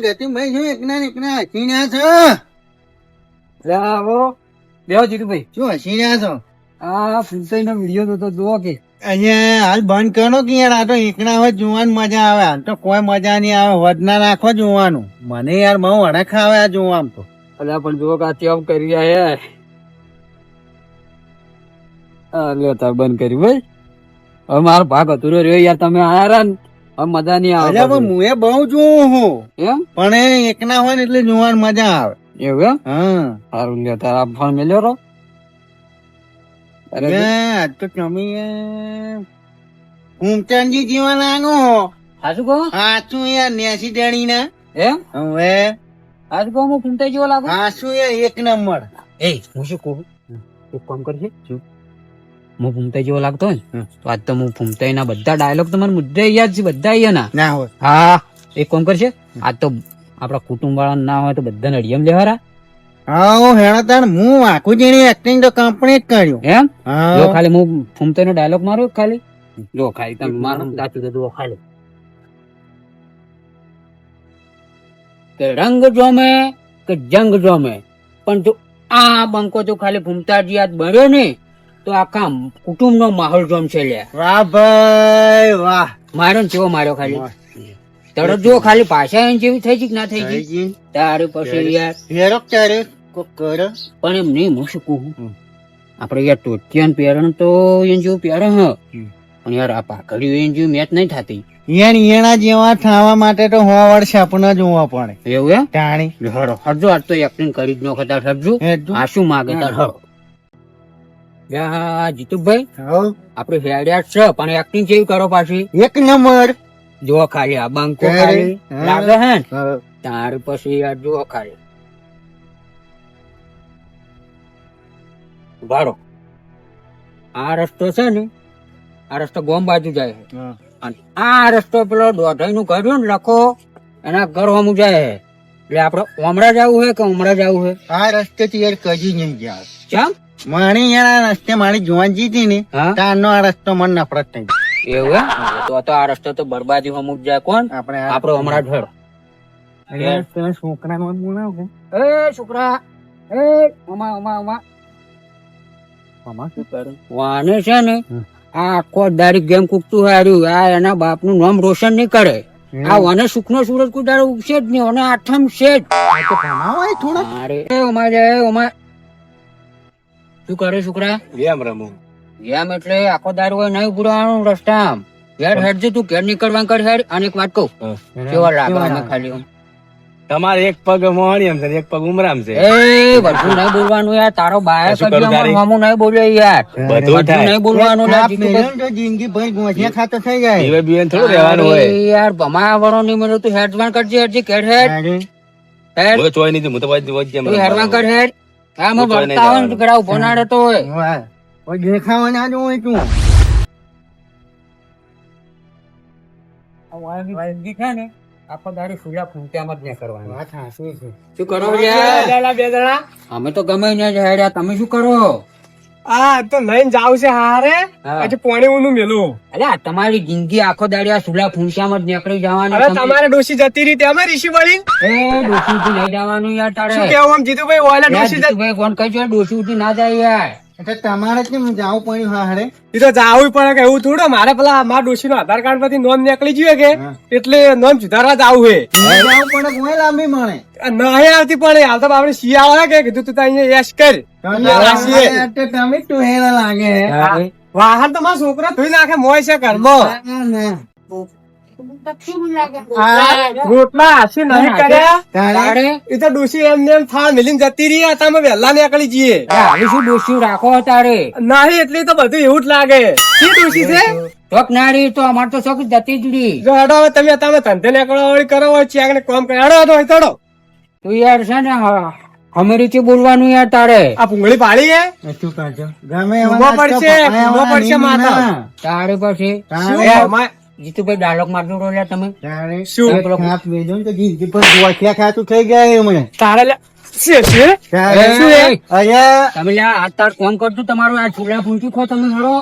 ગતિભાઈ શું એકના હસી રહ્યા છો? આવો બેહો જીતુભાઈ. શું હસી રહ્યા છો? આ ફૂલસાઈ નો વિડીયો તો જુઓ કે અહીંયા હાલ બંધ કરો કે યાર, આ તો એકના હોય જોવાની મજા આવે. હાલ તો કોઈ મજા નહીં આવે. વધના રાખો જોવાનું. મને યાર બહુ અડક આવે આ જોવામાં તો. અલ્યા પણ જુઓ કે આ કેમ કરી રહ્યા લ્યો તાર બંધ કર્યું ભાઈ. હવે મારો ભાગ અધૂરો રહ્યો યાર. તમે આયા રા ને હવે મજા નહીં આવે. પણ હું એ બહુ જોઉં હું એમ પણ એ એકના હોય ને એટલે જોવાની મજા આવે. એવું એમ? હા સારું લ્યો તાર આ ફોન મેલ્યો રો. અરે આજ તો તમે ઊંચાણજી જીવન આનો હાચું કહો? હાચું યાર 80 ડણી ના એમ હવે હાચું કહો? હું ફૂમતાઈ જેવો લાગુ? હાચું યાર એક નંબર. એ હું શું કહું, એક કામ કરજે. હું ફૂમતાઈ જેવો લાગતો હોય ને તો આજ તો હું ફૂમતાઈ ના બધા ડાયલોગ તમારે મુદ્દે યાદ છે, બધા અહીંયા ના હોય. હા એક કામ કરશે, આજ તો આપડા કુટુંબ વાળા ના હોય તો બધાને અડિયમ લેવારા. હા હેણતાણ હું આખું જેની એક્ટિંગ તો કંપની જ કર્યું. એમ હા જો ખાલી હું ફૂમતાઈ નો ડાયલોગ મારું ખાલી જો ખાલી તમે મારું દાચું તો જુઓ ખાલી. કે રંગ જોમે કે જંગ જોમે પણ જો આ બંકો જો ખાલી ફૂમતાજી આજ બન્યો ને તો આખા કુટુંબ નો માહોલ જોમશે લે. વાહ ભાઈ વાહ. માર્યો ને કેવો માર્યો ખાલી તરત જો ખાલી પાછા એમ જેવી થઈ ગઈ કે ના થઈ ગઈ તારે પછી યાર ફેરો ત્યારે કોક કરો પણ એમ નહીં. હું શું કહું, આપડે યાર ટોટિયાન પહેરણ તો એને જેવું પહેરે હ પણ યાર આ પાઘડીઓ એને જેવી મેચ નહીં થતી. એના જેવા થવા માટે તો 100 વર્ષ આપણે જોવા પડે. એવું એમ? ટાણી હડો હરજો આજ તો એક્ટિંગ કરી જ નો ખતા સમજુ. આ શું માગે તાર હડો. જીતુભાઈ આપડે હેડ્યા છે પણ એક્ટિંગ કેવી કરો પાછી? એક નંબર. જો ખાલી આ બંકો ખાલી લાગે હે ને તાર પછી યાર જો ખાલી ભાડો આ રસ્તો છે ને, આ રસ્તો ગોમ બાજુ જાય છે અને આ રસ્તો પેલો દોઢાઈ નું કર્યું ને લખો એના ઘર હમું જાય છે. એટલે આપડે ઓમરા જવું હે કે ઉમરા જવું હે? આ રસ્તે થી યાર કજી નહીં ગયા. કેમ? માણી યાર આ રસ્તે મારી જોવાન જીતી ને તારનો આ રસ્તો મને નફરત થઈ. એવું હે? તો આ રસ્તો તો બરબાદી હમું જાય. કોણ? આપડે હમણાં ઢળ છોકરા નો બોલાવ. એ છોકરા એ ઓમા ઓમા ઓમા વાને છે ને આ આખો દાડી ગેમ કૂકતું હાર્યું. આ એના બાપ નું નામ રોશન નહીં કરે. આ વાને સુખ નો સૂરજ કુદાડો ઉગશે જ નહીં. અને આઠમ છે જ. અરે ઓમા જાય ઓમા. શું કરે છોકરા? ગેમ રમું. ગેમ એટલે આખો દારૂ હોય નહીં પૂરવાનું રસ્તા. હેડ હેડ જે તું ઘેર નીકળવા કર હેડ. અને એક વાત કહું, કેવા લાગે અમે ખાલી તમારે એક પગ મોહણીમ છે એક પગ ઉમરામ છે. એ બધું નહીં બોલવાનું યાર. તારો બાયા કદી મામું નહીં બોલ્યો યાર. બધું નહીં બોલવાનું જિંદગી ભર ગોઠિયા ખાતો થઈ જાય. થોડું રહેવાનું હોય યાર. ભમા વળો નહીં મળ્યો તું હેડવાન કરજે. હેડ હેડ હેડ ચોય નહીં હું તો હેડવાન કર હેડ. હા મેં ભરતા હોય ને ઘડા ઉભો ના રહેતો હોય. દેખાવા ના જો હોય તું. આખો દાડી સુલા ફૂંક્યામાં જ નહીં કરવાનું. શું કરો અમે તો ગમે ને હેડ્યા. તમે શું કરો? આ તો લઈને જાવ છે હારે પછી પોણી ઊનું મેલું. અલ્યા તમારી જિંદગી આખો દાડી આ સુલા ફૂંક્યામાં જ નીકળી જવાની. હવે તમારે ડોશી જતી રહી અમે ઋષિ વળી ડોસી ઉઠી નહીં જવાનું યાર. તારે શું કેવું આમ જીતુભાઈ ઓલા ડોશી જીતુભાઈ કોણ કહે છે ડોસી ઉઠી ના જાય યાર? એટલે તમારે કેમ જાવું પડ્યું હારે? એ તો જાવું પડે કે એવું થોડું. મારે પેલા મારા ડોશી નો આધાર કાર્ડ પરથી નોંધ નીકળી ગયું કે એટલે નોંધ સુધારવા જાવું હે. જાવું પડે કોઈ લાંબી મળે નહીં આવતી પણ હાલ તો આપડે શિયાળો હે કે કીધું તું અહીંયા યશ કર. તમે ટુહેલા લાગે. વાહન તો મારા છોકરા ધોઈ નાખે મોય છે ઘરમાં. રોટલા હાસી નહીં કર્યા એ તો ડોશી એમને એમ થાળ મિલીને જતી રહી. તમે વહેલા નીકળી જઈએ. શું ડોસી રાખો તારે? નહીં એટલે તો બધું એવું જ લાગે. શું ડોશી છે? ચોક નારી તો અમાર તો ચોક જતી જ રહી. જો હડો તમે ધંધે નીકળવા વાળી કરો હોય ચેક ને કામ કરે હડો તો ચડો. તું યાર છે ને અમે રીતે બોલવાનું યાર તારે. આ ભૂંગળી પાડી હે શું કરજો ગમે ઉભો પડશે માતા તારે પછી જીતુભાઈ ડાયલોગ મારજો લે તમે. શું ખાતું થઈ ગયા મને તારે તારે શું એ? અહીંયા તમે લ્યા આ તાર કોમ કરજો તમારું આ ચૂલા પૂંચી ખો તમે હરો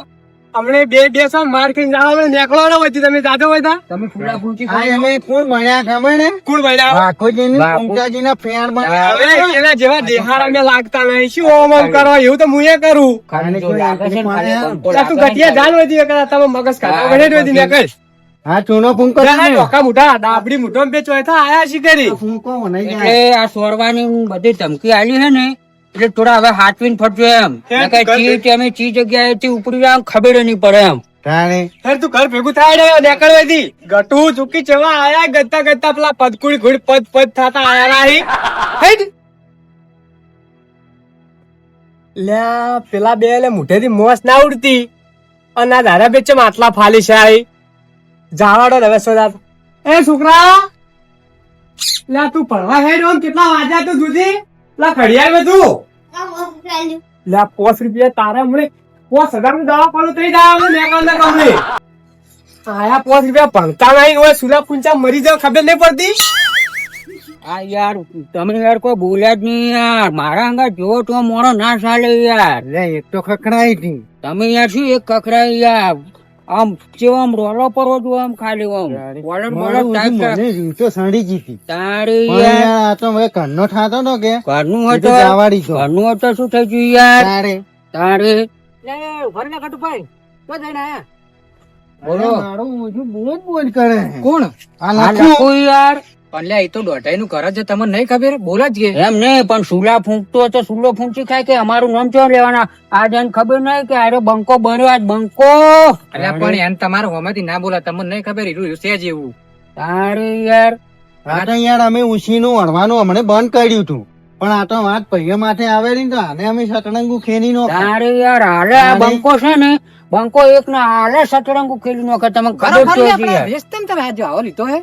હમણે બે સા માર ખાઈને જાઓ, હમણે નીકળવાનો હોય તમે જાતો હોય તા તમે ચૂલા પૂંચી ખો આ અમે કોણ મળ્યા ખબર ને કોણ ભાઈ વાઘોજીની વાઘો. પંકજીના ફેણ હવે બનાવ્યા. એના જેવા દેહાડ અમે લાગતા નહીં, શું ઓમ ઓમ કરો એવું તો હું એ કરું. ખાલી જો લાગે છે ને ખાલી બંકો ત્યાં તું લાગે ગટિયા છે. જાન હોય કદાચ તમે મગજ કાઢો વડે હોય નીકળ. હા ચૂનો ફૂંકો ના, ડોકા મુઠા ડાબડી મુઠો બે ચોથા આયા શીખરી. ફૂંકો મને એટલે આ સોરવાની બધી ધમકી આલી છે ને એટલે થોડા હવે હાચવીને ફરજો એમ કેમ? નકર ચી જગ્યાએથી ઉપડી જાય ઉપડી નહીં પડે એમ તારે હેર તું ઘર ભેગું થાય ને નીકળવા દી ગટુ ચૂકી ચેવા આયા ગત્તા ગત્તા પેલા પદકુડી ઘોડી પદ થતા આયા રાહી હેડ લ્યા પેલા બે લે મુઠેથી મોસ ના ઉડતી અને આ દાદા બેચે માટલા ફાલી છે આઈ જાવાડો ને હવે સોદા એ છોકરા લ્યા તું ભણવા હેડ ઓમ કેટલા વાગ્યા તું દૂધી લા ઘડિયાળ માં તું લ્યા 5 રૂપિયા તારા મળે 5000 નું દવા પાલું થઈ જાય અમે મેકાન ના કામે આયા 5 રૂપિયા ભણતા નહીં હોય સુલા પૂંચા મરી જાવ ખબર નહીં પડતી આ યાર તમે યાર કોઈ બોલ્યા જ નહીં યાર મારા અંગા જો તો મોડો ના ચાલે યાર લે એક તો ખખડાઈ હતી તમે યાર શું એક કકરાઈ યાર આમ કેવો આમ રોલો પરો જો આમ ખાલી આમ વોલર મારું ટાઈપ મને રીતો સડી જીતી તારી પણ યાર યાર આ તો હવે ઘરનો ઠાતો તો કે ઘરનું એ તો હતો જાવાડી છો ઘરનું હતો શું થઈ ગયું યાર તારે તારે બોલો મારું મોઢું બોલ કરે કોણ આ આ લખું લખો યાર પણ એ તો દોઢાઈ નું ઘર છે તમને નહીં ખબર બોલા જ કે એમ નહીં પણ સુલા ફૂંકતો હતો સુલો ફૂંકી ખાય કે અમારું નામ ચો લેવાના આજે એને ખબર નહીં કે અરે બંકો બન્યો આજ બંકો એટલે પણ એને તમારે હોમાંથી ના બોલા તમને નહીં ખબર એટલું છે જ એવું તારે યાર આ તો યાર અમે ઉછીનું વળવાનું હમણે બંધ કર્યું હતું પણ આ તો વાત પૈયા માથે આવેલી ને તો આને અમે સતરંગુ ખેલી નો તારે યાર હાલે આ બંકો છે ને બંકો એક ના હાલે સતરંગુ ખેલી નો તમને ખબર છે જ યાર. તમે આજે આવો લીધો હે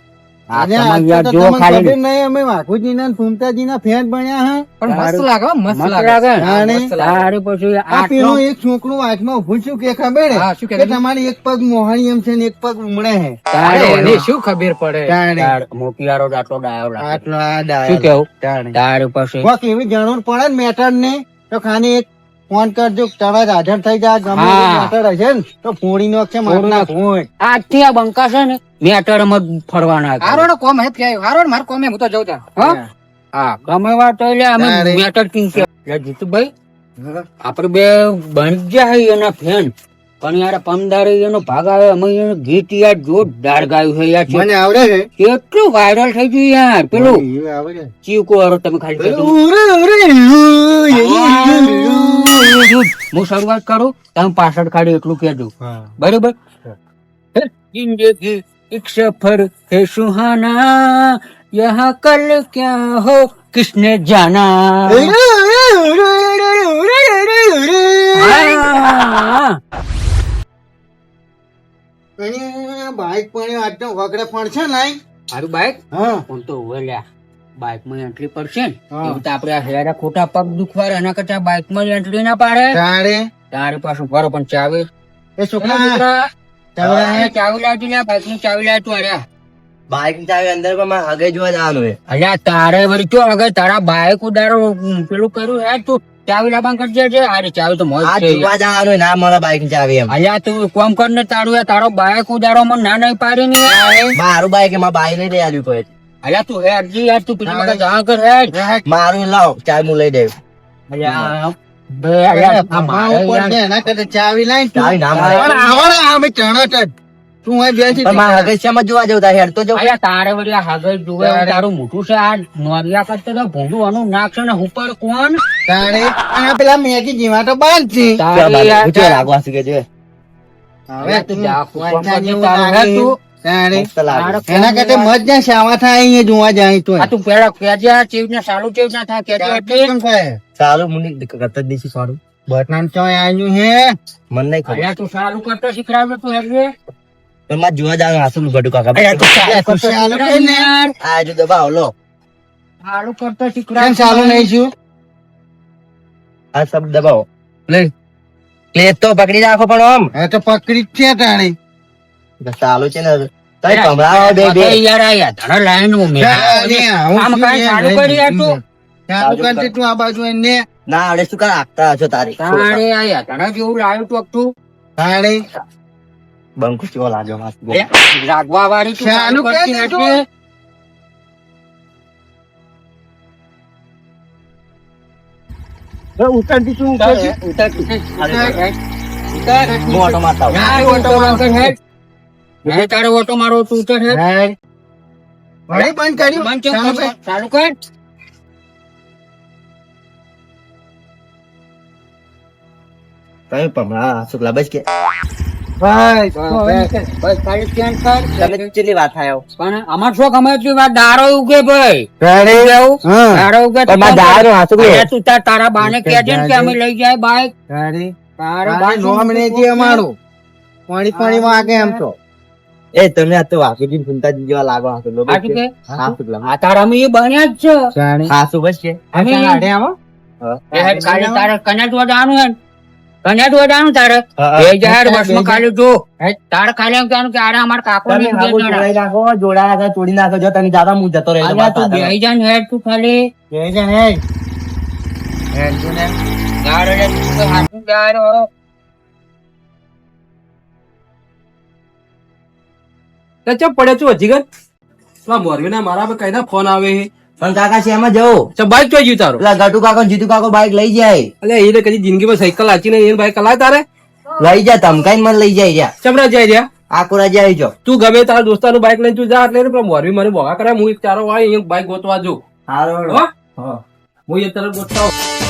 આજે તમે આજ યાર તો જો તમને ખાલી ખબર નહીં અમે વાઘુજીના ને ફૂમતાજીના ફેન બન્યા હા પણ મસ્ત લાગે હો, મસ્ત મસ્ત લાગે લાગે હા ને? મસ્ત લાગે. તારે પછી આ આટલો પેલું એક છોકરું વાંચમાં ઉભું છું કે ખબર હા, શું હે કે કે તમારી એક પગ મોહાણી એમ છે ને એક પગ ઉમળે હે તારે એને શું ખબર પડે તાણે તાર મોતિયારો આટલો ડાયો લાગે આટલો આ શું ડાયો કેવું તાણે તારે પછી કોક એવી જરૂર પડે ને મેટર ને તો ખાલી એક ફોન કરજો તરત હાજર થઈ જાય ગમે હા. મેટર હશે ને તો ફોડી નો છે મારના ફોન આજથી આ બંકા છે ને મેટર માં ફરવાના છે. હારો કોમ હે ફ્યાય હારો માર કોમે હું તો જઉં ત્યાં હા હા ગમે વાત તો એટલે અમે તારે. મેટર કિંગ છે એટલે જીતુભાઈ આપડે બે બની જાય એના ફેન પણ યાર પમદારે એનો ભાગ આવે અમે એનું ગીત યાર જોરદાર ગાયું છે યાર મને આવડે છે કેટલું વાયરલ થઈ ગયું યાર પેલું એ આવડે ચીકો વાળો તમે ખાલી કહેજો. ઉરે, ઉરે, હું શરૂઆત કરું તમે પાછળ ખાલી એટલું કહેજો હા. बराबर जिंदगी एक सफर है सुहाना यहाँ कल क्या हो किसने जाना हाँ। અને બાઈક પણ આજનો વગડે પણ છે ને મારું બાઈક હા હું તો ઓલ્યા બાઈક માં એન્ટ્રી પડશે ને હા. એવું તો આપડે હેરા ખોટા પગ દુખવા એના કરતા બાઈક માં એન્ટ્રી ના પાડે તારે તારે પાછું ફરો પણ ચાવી એ છોકરા ચાવી લાવતી લે બાઈક ની ચાવી લાવતું અરે બાઈક ચાવી અંદર પણ મારે હગે જોવા જવાનું હે અલ્યા તારે વળી જો અગર તારા બાઈક ઉડારો પેલું કર્યું હે તું ચાવી લાવવા કરજે છે અરે ચાવી તો મોજ આ છે જોવા જવાનું હે, ના મળે બાઈક ની ચાવી એમ અલ્યા તું કોમ કર ને તારું એ તારો બાઈક ઉડારો મને ના નહીં પાડી ને યાર. મારું બાઈક એમાં બાઈક નહીં લઈ આવ્યું કોઈ અલ્યા તું હે અરજી યાર તું પેલી મગજ જા કર હે મારું લાવ ચાવી હું લઈ દઉં અલ્યા બે અલ્યા આ મારે યાર એના કરતા ચાવી લાઈન ચાવી ના મળે અમે ચણત જ તું અહીં બેસી પણ મારે હગે શેમાં જોવા જવું તારે હેડ તો જવું અલ્યા તારે વળી આ હાગળ જુએ તારું મોટું છે આ નોરિયા કરતા તો ભૂંડું આનું નાખશે ને ઉપર કોણ તારે અને પેલા મેગી જીવા તો બંધ છે તારે યાર ઊંચો લાગવા શીખે છે હવે તું જા કોમ વાંચા કરજે જેવું તારું હે લાગે. તું તારે મસ્ત લાગે એના કરતા મત જાય શાવા થાય અહીંયા જોવા જાય તો આ તું પેલા કેજે આ ચીજ ને સાલું ચીજ ના થાય કેજે એટલે સારું મુનિક કરતા જ દેશી સારું બટન ચોય આવ્યું હે મને નહીં ખબર અલ્યા તું સારું કરતો શીખડાવે તું હેરવે પણ મારે જોવા જવાનું હાસું ગટુ કાકા અલ્યા તું સારું કરતો ચાલુ કર શીખડાવે ને. યાર આ જો દબાવ લો સારું કરતો કેમ શીખડાવે ચાલુ નહીં છું આ સબ દબાવો લે ક્લેચ તો પકડી રાખો પણ આમ હવે તો પકડી જ છે તારી ચાલુ છે ને તઈ કમરાવો બે બે યાર આ યાર તારા લાઈન માં મેં તારે આવું આમ શું કાંઈ છે? ચાલુ કરી યાર તું ચાલુ કરતી તું આ બાજુ એને ના આવડે શું કર આગતા હશો તારી તારે આ યાતણા જેવું લાવ્યું તો તું તાળી બંકુ ચેવો લાગ્યો માસ લાગવા વાળી તું ચાલુ ચાલુ કરતી કરી તું. નથી. ઉતારતી તું ઉતાર, ઉતાર, ઉતાર. ઉતાર. હું ઓટો મારતા આવું. ના, ઓટો મારતો હેડ. હે, તારે ઓટો મારો તું ઉતાર હેડ. વળી બંધ કર્યું બંધ ચેક ચાલુ કર. કર. ચાલુ કર. તમે ભમરા શુક્લા બસ કે બસ, બસ ખાલી સ્કેન કર. તમે કેટલી વાત થાય પણ અમાર શું ગમે છે વાત દારો ઉગે ભાઈ તાળી. કેવું હા. દારો ઉગે તો પણ દારો હાસુ કે અરે તું તારા બાને કહેજે ને કે અમે લઈ જાય બાઈક તાળી. તારે તાળી નોમનેજી અમારું પાણી પાણી વાગે એમ તો એ તમે આ તો વાકીજી ફૂંતાજી જેવા લાગો હાસુ લો હાચું કે? હા શુક્લા આ તારા અમે એ બન્યા જ છે હાસુ બસ કે અમે હાડે આવો એ હેડ ખાલી તારે કનેક્ટ વડાનું હે કનેક્ટ વડાનું તારે એ જાહેર વર્ષમાં ખાલી જો તારે ખાલી એમ કહેવાનું કે આરે અમાર કાકો તમે હાગો જોડાઈ નાખો જોડા નાખો તોડી નાખો જો તમે દાદા હું જતો રહે તું બેહી જા ને હેડ તું ખાલી જય જય હે હેડ તું ને તારે લે તું તો હાથું જાહેર હો ચપ પડે છું હજી કર મોરવી ના મારા કઈ ના ફોન આવે છે પણ કાકા છે એમાં જવું બાઈક ચોઈ ગયું તારું પેલા ગટુ કાકો ને જીતુ કાકો બાઈક લઈ જાય એટલે એને કદી જિંદગીમાં સાયકલ લાચી નહીં બાઈક હલાય તારે લઈ જાય ધમકાઈને મને લઈ જાય રહ્યા ચમડા જાય રહ્યા આકોરા જાય જો તું ગમે તારા દોસ્તાનું બાઈક લઈને તું જા એટલે પેલા મોરવી મને ભોગા કરે હું એક ચારો વાળી બાઈક ગોતવા જઉં હારો હો? હું એ તરફ ગોતતા આવું.